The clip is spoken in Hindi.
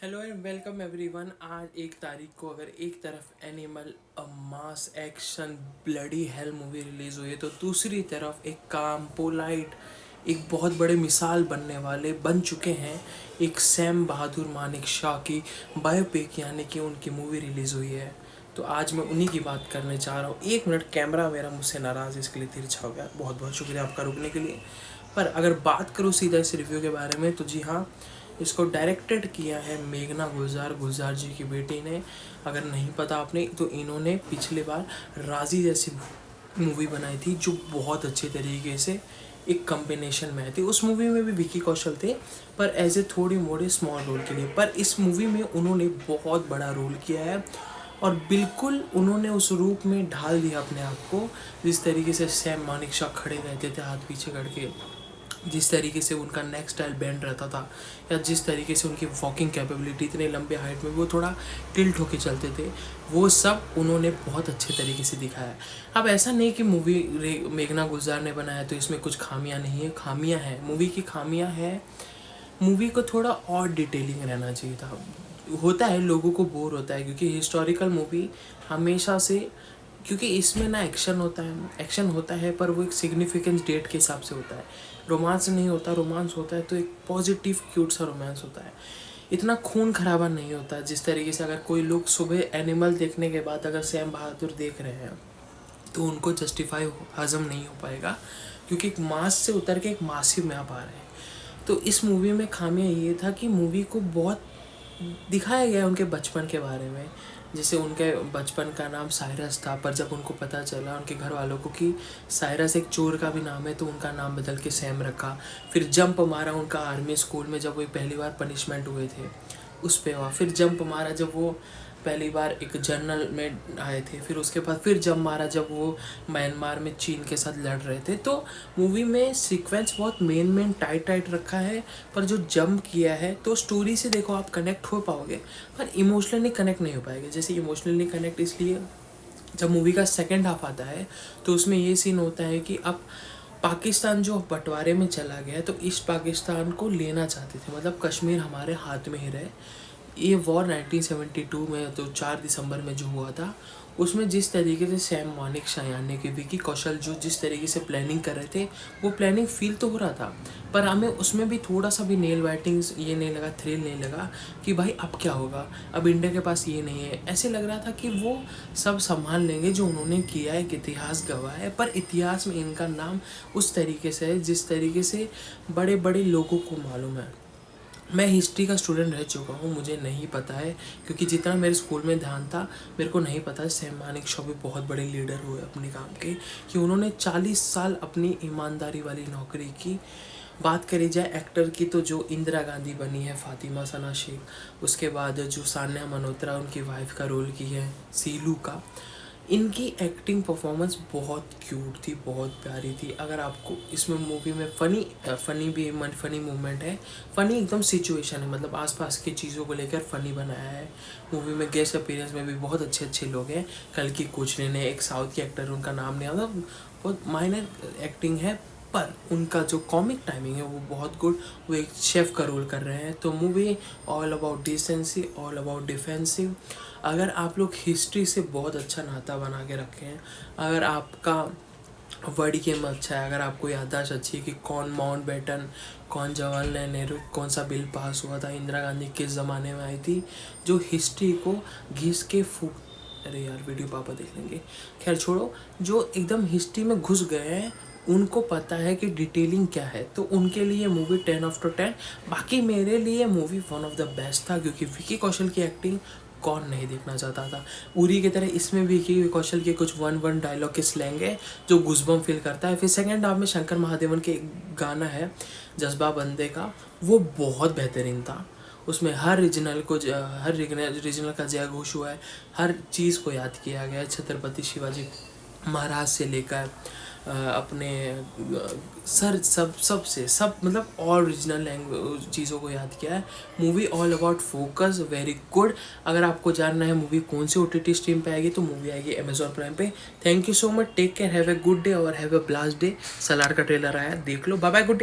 Hello and welcome everyone. आज 1 तारीख को अगर एक तरफ एनिमल अ mass action bloody hell movie release हुई है तो दूसरी तरफ एक काम पोलाइट एक बहुत बड़े मिसाल बनने वाले बन चुके हैं एक सैम बहादुर मानिक शाह की बायोपिक यानी कि उनकी मूवी रिलीज़ हुई है। तो आज मैं उन्हीं की बात करने चाह रहा हूँ। 1 मिनट कैमरा मेरा मुझसे नाराज़ इसके लिए तिरछा हो गया, बहुत बहुत शुक्रिया आपका रुकने के लिए। पर अगर बात करूँ सीधा इस रिव्यू के बारे में तो जी हाँ, इसको डायरेक्टेड किया है मेघना गुलजार जी की बेटी ने। अगर नहीं पता आपने तो इन्होंने पिछले बार राजी जैसी मूवी बनाई थी जो बहुत अच्छे तरीके से एक कॉम्बिनेशन में आई थी। उस मूवी में भी विकी कौशल थे पर एज ए थोड़ी मोड़े स्मॉल रोल के लिए, पर इस मूवी में उन्होंने बहुत बड़ा रोल किया है और बिल्कुल उन्होंने उस रूप में ढाल दिया अपने आप को। जिस तरीके से सैम मानिक शाह खड़े रहते थे हाथ पीछे करके, जिस तरीके से उनका नेक स्टाइल बैंड रहता था, या जिस तरीके से उनकी वॉकिंग कैपेबिलिटी इतने लंबे हाइट में वो थोड़ा टिल्ट होके चलते थे, वो सब उन्होंने बहुत अच्छे तरीके से दिखाया है। अब ऐसा नहीं कि मूवी मेघना गुलजार ने बनाया तो इसमें कुछ खामियां नहीं है, खामियां हैं, मूवी की खामियां हैं। मूवी को थोड़ा और डिटेलिंग रहना चाहिए था। होता है लोगों को बोर होता है क्योंकि हिस्टोरिकल मूवी हमेशा से, क्योंकि इसमें ना एक्शन होता है पर वो एक सिग्निफिकेंस डेट के हिसाब से होता है। रोमांस नहीं होता, रोमांस होता है तो एक पॉजिटिव क्यूट सा रोमांस होता है, इतना खून खराबा नहीं होता। जिस तरीके से अगर कोई लोग सुबह एनिमल देखने के बाद अगर सैम बहादुर देख रहे हैं तो उनको जस्टिफाई हजम नहीं हो पाएगा, क्योंकि एक मास से उतर के एक मासिव में आप आ रहे हैं। तो इस मूवी में खामियां ये था कि मूवी को बहुत दिखाया गया उनके बचपन के बारे में। जैसे उनके बचपन का नाम साइरस था, पर जब उनको पता चला उनके घर वालों को कि साइरस एक चोर का भी नाम है तो उनका नाम बदल के सैम रखा। फिर जंप मारा उनका आर्मी स्कूल में जब वो पहली बार पनिशमेंट हुए थे उस पे हुआ। फिर जंप मारा जब वो पहली बार एक जर्नल में आए थे। फिर उसके बाद फिर जंप मारा जब वो म्यांमार में चीन के साथ लड़ रहे थे। तो मूवी में सीक्वेंस बहुत मेन टाइट रखा है, पर जो जंप किया है तो स्टोरी से देखो आप कनेक्ट हो पाओगे पर इमोशनली कनेक्ट नहीं हो पाएंगे। जैसे इमोशनली कनेक्ट इसलिए, जब मूवी का सेकेंड हाफ आता है तो उसमें ये सीन होता है कि अब पाकिस्तान जो बंटवारे में चला गया है तो ईस्ट पाकिस्तान को लेना चाहते थे, मतलब कश्मीर हमारे हाथ में ही रहे। ये वॉर 1972 में तो 4 दिसंबर में जो हुआ था, उसमें जिस तरीके से सैम मानिक शाह यानी कि विकी कौशल जो जिस तरीके से प्लानिंग कर रहे थे, वो प्लानिंग फील तो हो रहा था पर हमें उसमें भी थोड़ा सा भी नेल बाइटिंग ये नहीं लगा, थ्रिल नहीं लगा कि भाई अब क्या होगा, अब इंडिया के पास ये नहीं है। ऐसे लग रहा था कि वो सब संभाल लेंगे जो उन्होंने किया है, एक इतिहास गवाह है, पर इतिहास में इनका नाम उस तरीके से है जिस तरीके से बड़े बड़े लोगों को मालूम है। मैं हिस्ट्री का स्टूडेंट रह चुका हूँ, मुझे नहीं पता है, क्योंकि जितना मेरे स्कूल में ध्यान था मेरे को नहीं पता है सैम मानिक शॉ भी बहुत बड़े लीडर हुए अपने काम के, कि उन्होंने 40 साल अपनी ईमानदारी वाली नौकरी की। बात करी जाए एक्टर की तो जो इंदिरा गांधी बनी है फातिमा सना शेख, उसके बाद जो सान्या मल्होत्रा उनकी वाइफ का रोल की है सीलू का, इनकी एक्टिंग परफॉर्मेंस बहुत क्यूट थी, बहुत प्यारी थी। अगर आपको इसमें मूवी में फनी मूवमेंट है, फनी एकदम सिचुएशन है, मतलब आसपास की चीज़ों को लेकर फनी बनाया है। मूवी में गेस्ट अपीयरेंस में भी बहुत अच्छे अच्छे लोग हैं। कल की कोचले ने एक साउथ की एक्टर, उनका नाम नहीं आता, बहुत माइनर एक्टिंग है पर उनका जो कॉमिक टाइमिंग है वो बहुत गुड। वो एक शेफ़ का रोल कर रहे हैं। तो movie all about decency, all about defensive. अगर आप लोग हिस्ट्री से बहुत अच्छा नाता बना के रखे हैं, अगर आपका वर्ड गेम अच्छा है, अगर आपको याददाश्त अच्छी है कि कौन माउंट बैटन, कौन जवाहरलाल नेहरू, कौन सा बिल पास हुआ था, इंदिरा गांधी किस ज़माने में आई थी, जो हिस्ट्री को घिस के फूक, अरे यार वीडियो पापा देख लेंगे, खैर छोड़ो, जो एकदम हिस्ट्री में घुस गए हैं उनको पता है कि डिटेलिंग क्या है, तो उनके लिए मूवी 10/10। बाकी मेरे लिए movie one of the best था, क्योंकि विकी कौशल की एक्टिंग कौन नहीं देखना चाहता था। उरी की तरह इसमें भी विकी कौशल के कुछ वन डायलॉग के स्लैंग है जो गुजबम फील करता है। फिर सेकेंड हाफ में शंकर महादेवन के गाना है जज्बा बंदे का, वो बहुत बेहतरीन था। उसमें हर रीजनल का जय घोष हुआ है, हर चीज़ को याद किया गया है, छत्रपति शिवाजी महाराज से लेकर अपने सब मतलब ऑल रीजनल लैंग्वेज चीज़ों को याद किया है। Movie all about focus, very good. अगर आपको जानना है मूवी कौन सी OTT स्ट्रीम पे आएगी तो मूवी आएगी अमेजॉन प्राइम पे। Thank you so much, take care, have a good day और have a blast day. Salaar का ट्रेलर आया, देख लो, बाय बाय, गुड डे।